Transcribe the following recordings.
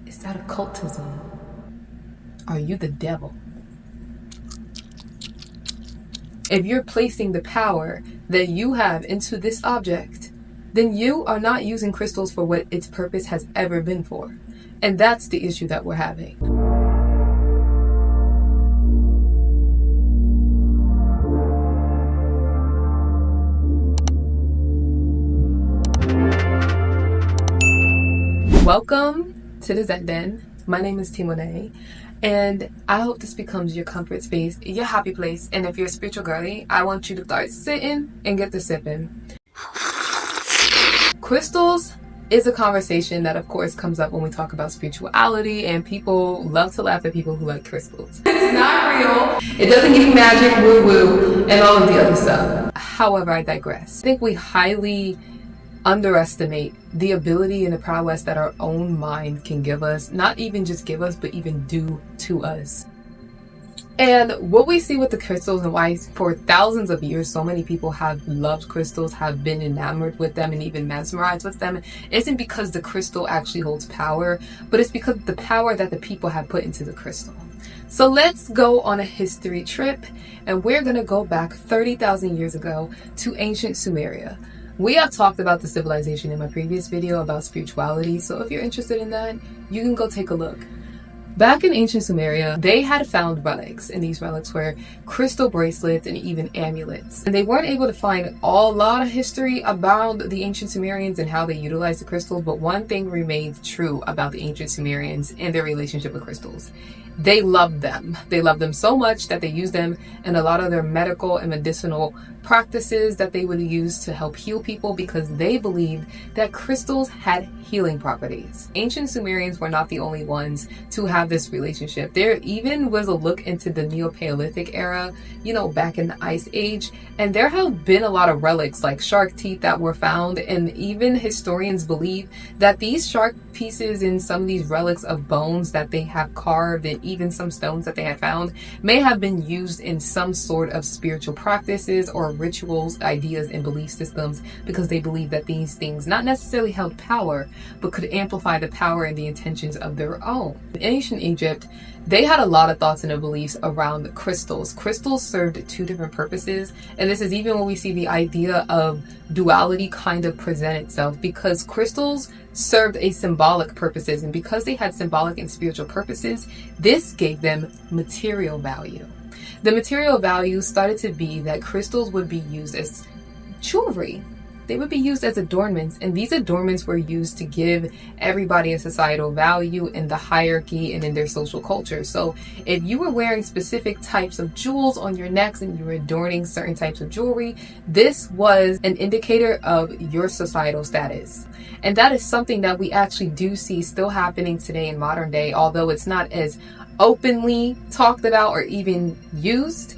Is that occultism? Are you the devil? If you're placing the power that you have into this object, then you are not using crystals for what its purpose has ever been for. And that's the issue that we're having. Welcome to the ZEN DEN. My name is Timone, and I hope this becomes your comfort space, your happy place. And if you're a spiritual girly, I want you to start sitting and get the sipping. Crystals is a conversation that, of course, comes up when we talk about spirituality, and people love to laugh at people who like crystals. It's not real. It doesn't give you magic, woo-woo, and all of the other stuff. However, I digress. I think we highly underestimate the ability and the prowess that our own mind can give us, not even just give us, but even do to us. And what we see with the crystals, and why for thousands of years so many people have loved crystals, have been enamored with them, and even mesmerized with them, isn't because the crystal actually holds power, but it's because of the power that the people have put into the crystal. So let's go on a history trip, and we're going to go back 30,000 years ago to ancient Sumeria. We have talked about the civilization in my previous video about spirituality, so if you're interested in that, you can go take a look. Back in ancient Sumeria, they had found relics, and these relics were crystal bracelets and even amulets. And they weren't able to find a lot of history about the ancient Sumerians and how they utilized the crystals, but one thing remained true about the ancient Sumerians and their relationship with crystals. They loved them. They loved them so much that they used them in a lot of their medical and medicinal practices that they would use to help heal people, because they believed that crystals had healing properties. Ancient Sumerians were not the only ones to have this relationship. There even was a look into the Neo-Paleolithic era, back in the Ice Age, and there have been a lot of relics like shark teeth that were found, and even historians believe that these shark pieces and some of these relics of bones that they have carved, and even some stones that they had found, may have been used in some sort of spiritual practices or rituals, ideas, and belief systems, because they believe that these things not necessarily held power, but could amplify the power and the intentions of their own. In ancient Egypt, they had a lot of thoughts and beliefs around crystals. Crystals served two different purposes, and this is even when we see the idea of duality kind of present itself, because crystals served a symbolic purposes, and because they had symbolic and spiritual purposes, this gave them material value. The material value started to be that crystals would be used as jewelry. They would be used as adornments, and these adornments were used to give everybody a societal value in the hierarchy and in their social culture. So if you were wearing specific types of jewels on your necks and you were adorning certain types of jewelry, this was an indicator of your societal status. And that is something that we actually do see still happening today in modern day, although it's not as openly talked about or even used.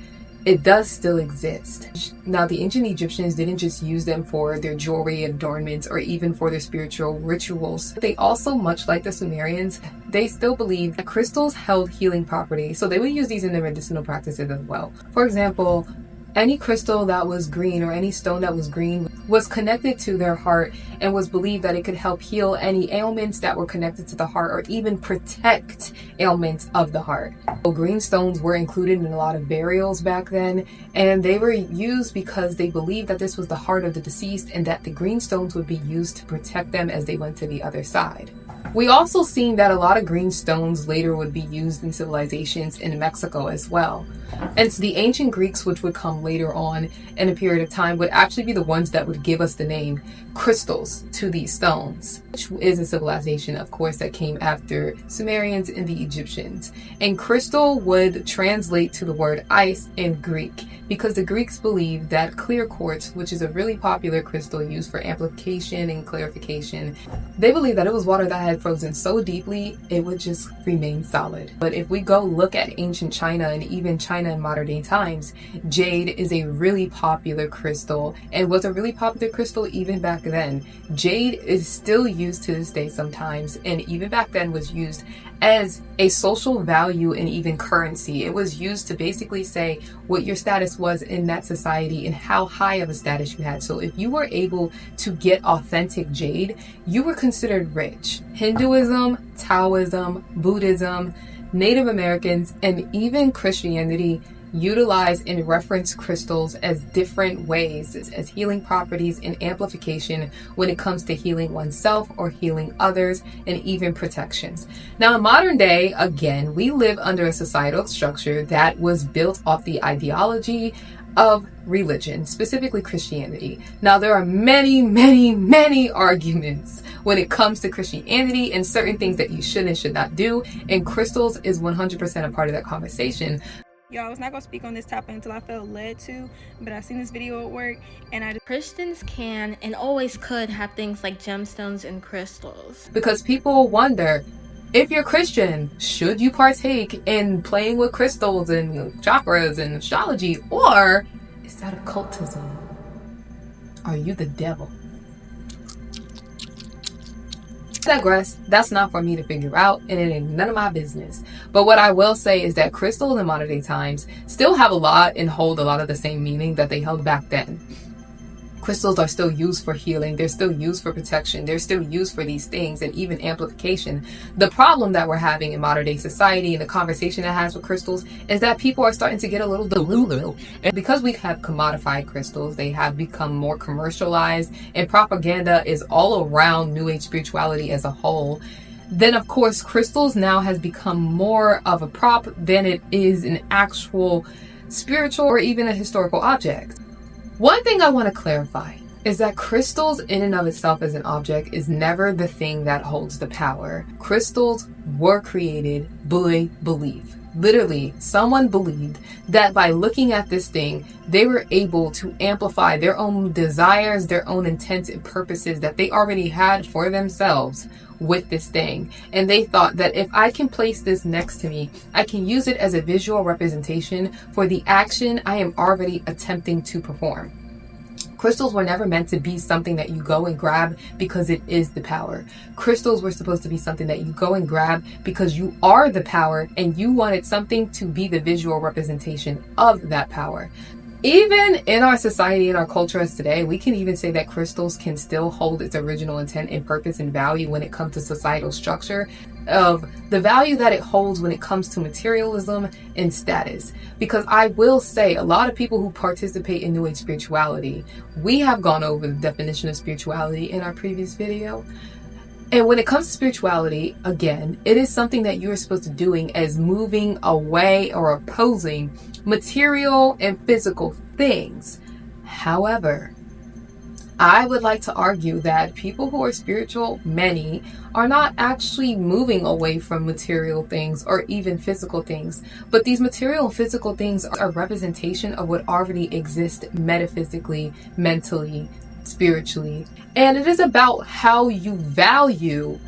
It does still exist. Now, the ancient Egyptians didn't just use them for their jewelry, adornments, or even for their spiritual rituals. They also, much like the Sumerians, they still believed that crystals held healing properties, so they would use these in their medicinal practices as well. For example, any crystal that was green or any stone that was green was connected to their heart and was believed that it could help heal any ailments that were connected to the heart, or even protect ailments of the heart. So green stones were included in a lot of burials back then, and they were used because they believed that this was the heart of the deceased and that the green stones would be used to protect them as they went to the other side. We also seen that a lot of green stones later would be used in civilizations in Mexico as well. And so the ancient Greeks, which would come later on in a period of time, would actually be the ones that would give us the name crystals to these stones, which is a civilization, of course, that came after Sumerians and the Egyptians. And crystal would translate to the word ice in Greek, because the Greeks believed that clear quartz, which is a really popular crystal used for amplification and clarification, they believed that it was water that had frozen so deeply it would just remain solid. But if we go look at ancient China and even China in modern day times, jade is a really popular crystal, and was a really popular crystal even back then. Jade is still used to this day sometimes, and even back then was used as a social value and even currency. It was used to basically say what your status was in that society and how high of a status you had. So if you were able to get authentic jade, you were considered rich. Hinduism, Taoism, Buddhism, Native Americans, and even Christianity utilize and reference crystals as different ways, as healing properties and amplification when it comes to healing oneself or healing others, and even protections. Now in modern day, again, we live under a societal structure that was built off the ideology of religion, specifically Christianity. Now there are many arguments when it comes to Christianity and certain things that you should and should not do, and crystals is 100% a part of that conversation. Y'all, I was not going to speak on this topic until I felt led to, but I seen this video at work, and Christians can and always could have things like gemstones and crystals. Because people wonder, if you're Christian, should you partake in playing with crystals and chakras and astrology, or is that occultism? Are you the devil? Digress. That's not for me to figure out, and it ain't none of my business. But what I will say is that crystals in modern day times still have a lot and hold a lot of the same meaning that they held back then. Crystals are still used for healing. They're still used for protection. They're still used for these things and even amplification. The problem that we're having in modern day society and the conversation that has with crystals is that people are starting to get a little delulu. And because we have commodified crystals, they have become more commercialized, and propaganda is all around New Age spirituality as a whole. Then of course, crystals now has become more of a prop than it is an actual spiritual or even a historical object. One thing I want to clarify is that crystals in and of itself as an object is never the thing that holds the power. Crystals were created by belief. Literally, someone believed that by looking at this thing, they were able to amplify their own desires, their own intents and purposes that they already had for themselves with this thing. And they thought that if I can place this next to me, I can use it as a visual representation for the action I am already attempting to perform. Crystals were never meant to be something that you go and grab because it is the power. Crystals were supposed to be something that you go and grab because you are the power and you wanted something to be the visual representation of that power. Even in our society and our culture as today, we can even say that crystals can still hold its original intent and purpose and value when it comes to societal structure, of the value that it holds when it comes to materialism and status. Because I will say, a lot of people who participate in New Age spirituality, we have gone over the definition of spirituality in our previous video. And when it comes to spirituality, again, it is something that you are supposed to be doing as moving away or opposing material and physical things. However, I would like to argue that people who are spiritual, many, are not actually moving away from material things or even physical things. But these material and physical things are a representation of what already exists metaphysically, mentally, spiritually. And it is about how you value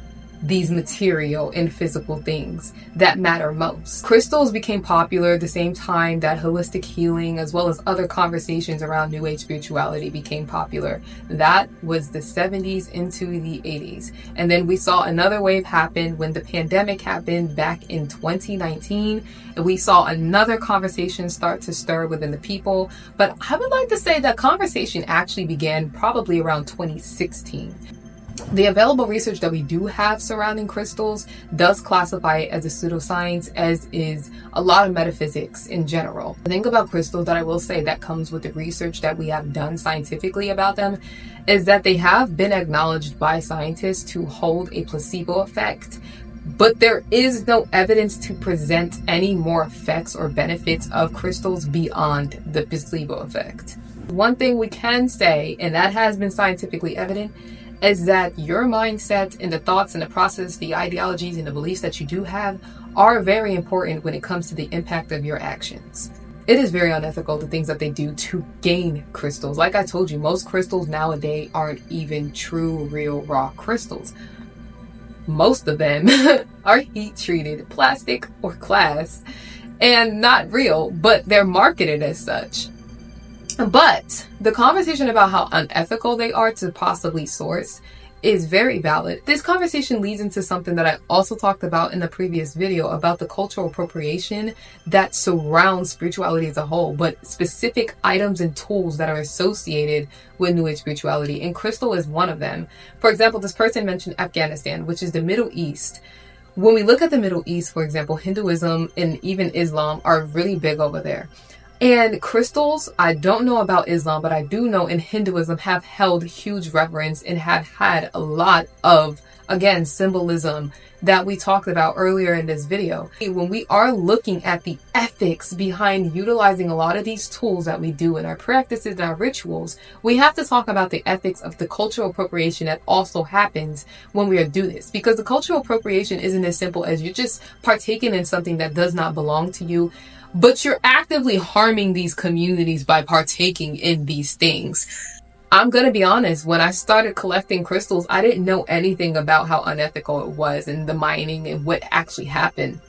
these material and physical things that matter most. Crystals became popular at the same time that holistic healing, as well as other conversations around New Age spirituality, became popular. That was the 70s into the 80s. And then we saw another wave happen when the pandemic happened back in 2019. And we saw another conversation start to stir within the people. But I would like to say that conversation actually began probably around 2016. The available research that we do have surrounding crystals does classify it as a pseudoscience, as is a lot of metaphysics in general. The thing about crystals that I will say that comes with the research that we have done scientifically about them is that they have been acknowledged by scientists to hold a placebo effect, but there is no evidence to present any more effects or benefits of crystals beyond the placebo effect. One thing we can say, and that has been scientifically evident, is that your mindset and the thoughts and the process, the ideologies and the beliefs that you do have are very important when it comes to the impact of your actions. It is very unethical, the things that they do to gain crystals. Like I told you, most crystals nowadays aren't even true, real, raw crystals. Most of them are heat treated, plastic or glass, and not real, but they're marketed as such. But the conversation about how unethical they are to possibly source is very valid. This conversation leads into something that I also talked about in the previous video about the cultural appropriation that surrounds spirituality as a whole, but specific items and tools that are associated with New Age spirituality, and crystal is one of them. For example, this person mentioned Afghanistan, which is the Middle East. When we look at the Middle East, for example, Hinduism and even Islam are really big over there. And crystals, I don't know about Islam, but I do know in Hinduism have held huge reverence and have had a lot of, again, symbolism that we talked about earlier in this video. When we are looking at the ethics behind utilizing a lot of these tools that we do in our practices and our rituals, we have to talk about the ethics of the cultural appropriation that also happens when we do this. Because the cultural appropriation isn't as simple as you're just partaking in something that does not belong to you, but you're actively harming these communities by partaking in these things. I'm going to be honest, when I started collecting crystals, I didn't know anything about how unethical it was and the mining and what actually happened.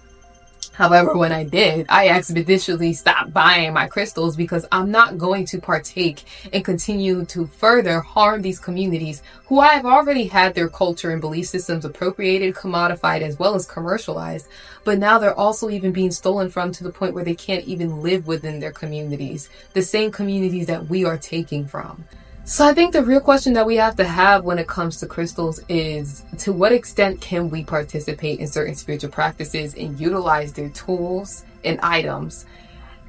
However, when I did, I expeditiously stopped buying my crystals because I'm not going to partake and continue to further harm these communities who I have already had their culture and belief systems appropriated, commodified, as well as commercialized. But now they're also even being stolen from to the point where they can't even live within their communities, the same communities that we are taking from. So I think the real question that we have to have when it comes to crystals is, to what extent can we participate in certain spiritual practices and utilize their tools and items?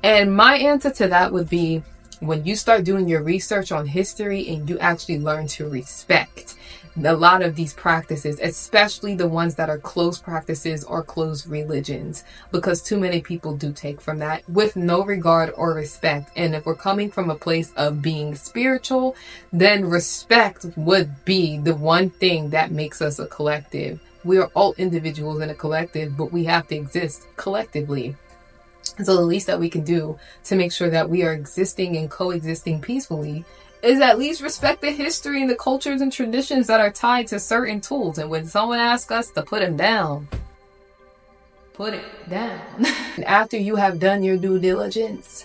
And my answer to that would be when you start doing your research on history and you actually learn to respect a lot of these practices, especially the ones that are closed practices or closed religions, because too many people do take from that with no regard or respect. And if we're coming from a place of being spiritual, then respect would be the one thing that makes us a collective. We are all individuals in a collective, but we have to exist collectively. So the least that we can do to make sure that we are existing and coexisting peacefully is at least respect the history and the cultures and traditions that are tied to certain tools. And when someone asks us to put them down, put it down. And after you have done your due diligence,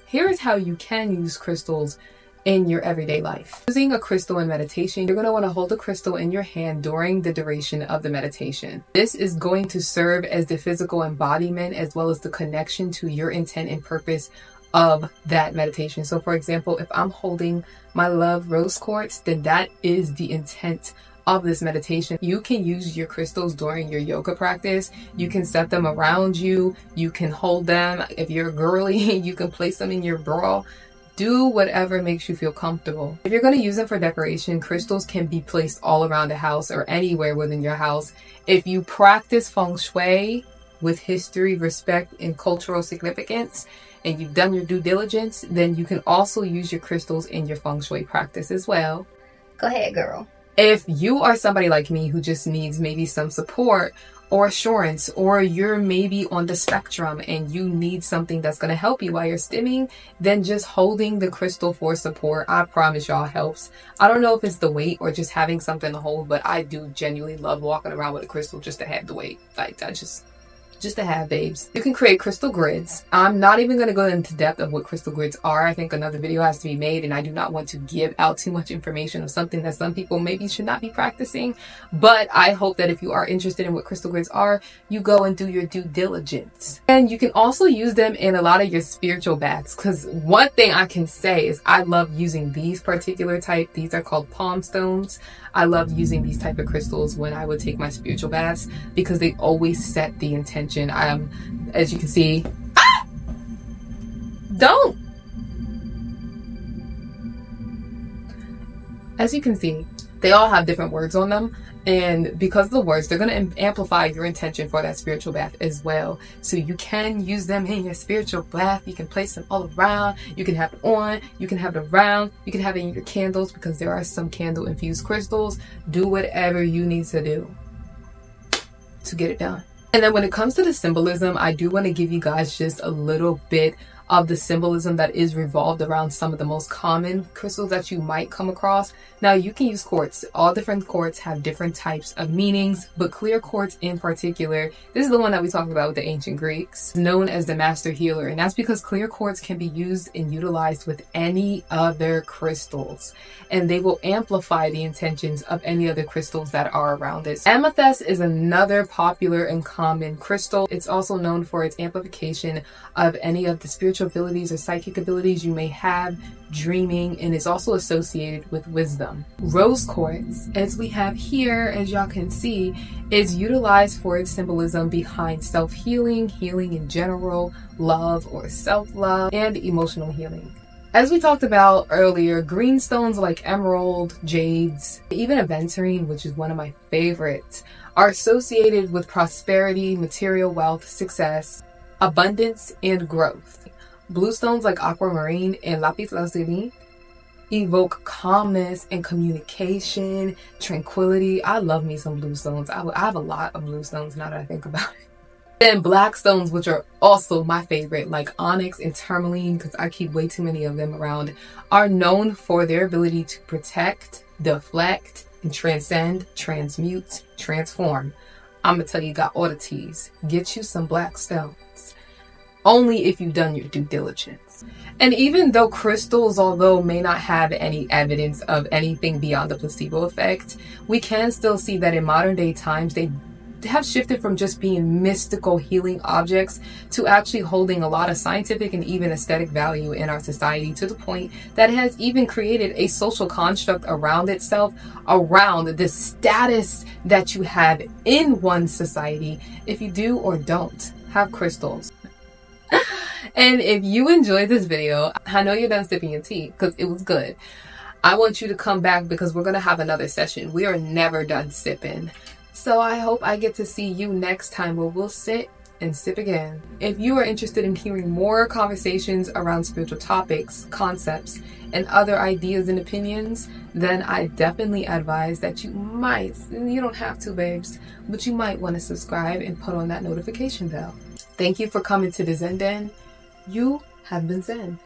here is how you can use crystals in your everyday life. Using a crystal in meditation, you're going to want to hold a crystal in your hand during the duration of the meditation. This is going to serve as the physical embodiment as well as the connection to your intent and purpose of that meditation. So for example, if I'm holding my love rose quartz, then that is the intent of this meditation. You can use your crystals during your yoga practice. You can set them around you. You can hold them. If you're girly, you can place them in your bra. Do whatever makes you feel comfortable. If you're going to use them for decoration, crystals can be placed all around the house or anywhere within your house. If you practice feng shui with history, respect, and cultural significance, and you've done your due diligence, then you can also use your crystals in your feng shui practice as well. Go ahead, girl. If you are somebody like me who just needs maybe some support or assurance, or you're maybe on the spectrum and you need something that's going to help you while you're stimming, then just holding the crystal for support, I promise y'all, helps. I don't know if it's the weight or just having something to hold, but I do genuinely love walking around with a crystal just to have the weight. Like, just to have, babes. You can create crystal grids. I'm not even going to go into depth of what crystal grids are. I think another video has to be made, and I do not want to give out too much information of something that some people maybe should not be practicing. But I hope that if you are interested in what crystal grids are, you go and do your due diligence. And you can also use them in a lot of your spiritual baths, because one thing I can say is I love using these particular type. These are called palm stones. I love using these type of crystals when I would take my spiritual baths because they always set the intention. As you can see, don't. As you can see, they all have different words on them. And because of the words, they're going to amplify your intention for that spiritual bath as well. So you can use them in your spiritual bath. You can place them all around. You can have it on. You can have it around. You can have it in your candles because there are some candle infused crystals. Do whatever you need to do to get it done. And then when it comes to the symbolism, I do want to give you guys just a little bit of the symbolism that is revolved around some of the most common crystals that you might come across. Now, you can use quartz. All different quartz have different types of meanings, but clear quartz in particular, this is the one that we talked about with the ancient Greeks, known as the master healer. And that's because clear quartz can be used and utilized with any other crystals, and they will amplify the intentions of any other crystals that are around it. Amethyst is another popular and common crystal. It's also known for its amplification of any of the spiritual abilities or psychic abilities you may have, dreaming, and is also associated with wisdom. Rose quartz, as we have here, as y'all can see, is utilized for its symbolism behind self-healing, healing in general, love or self-love, and emotional healing. As we talked about earlier, green stones like emerald, jades, even aventurine, which is one of my favorites, are associated with prosperity, material wealth, success, abundance, and growth. Blue stones like aquamarine and lapis lazuli evoke calmness and communication, tranquility. I love me some blue stones. I have a lot of blue stones now that I think about it. Then black stones, which are also my favorite, like onyx and tourmaline, because I keep way too many of them around, are known for their ability to protect, deflect, and transcend, transmute, transform. I'm gonna tell you, got all the T's. Get you some black stones. Only if you've done your due diligence. And even though crystals, although may not have any evidence of anything beyond the placebo effect, we can still see that in modern day times they have shifted from just being mystical healing objects to actually holding a lot of scientific and even aesthetic value in our society, to the point that it has even created a social construct around itself, around the status that you have in one society if you do or don't have crystals. And if you enjoyed this video, I know you're done sipping your tea because it was good. I want you to come back because we're going to have another session. We are never done sipping. So I hope I get to see you next time where we'll sit and sip again. If you are interested in hearing more conversations around spiritual topics, concepts, and other ideas and opinions, then I definitely advise that you don't have to, babes, but you might want to subscribe and put on that notification bell. Thank you for coming to the Zen Den. You have been Zen.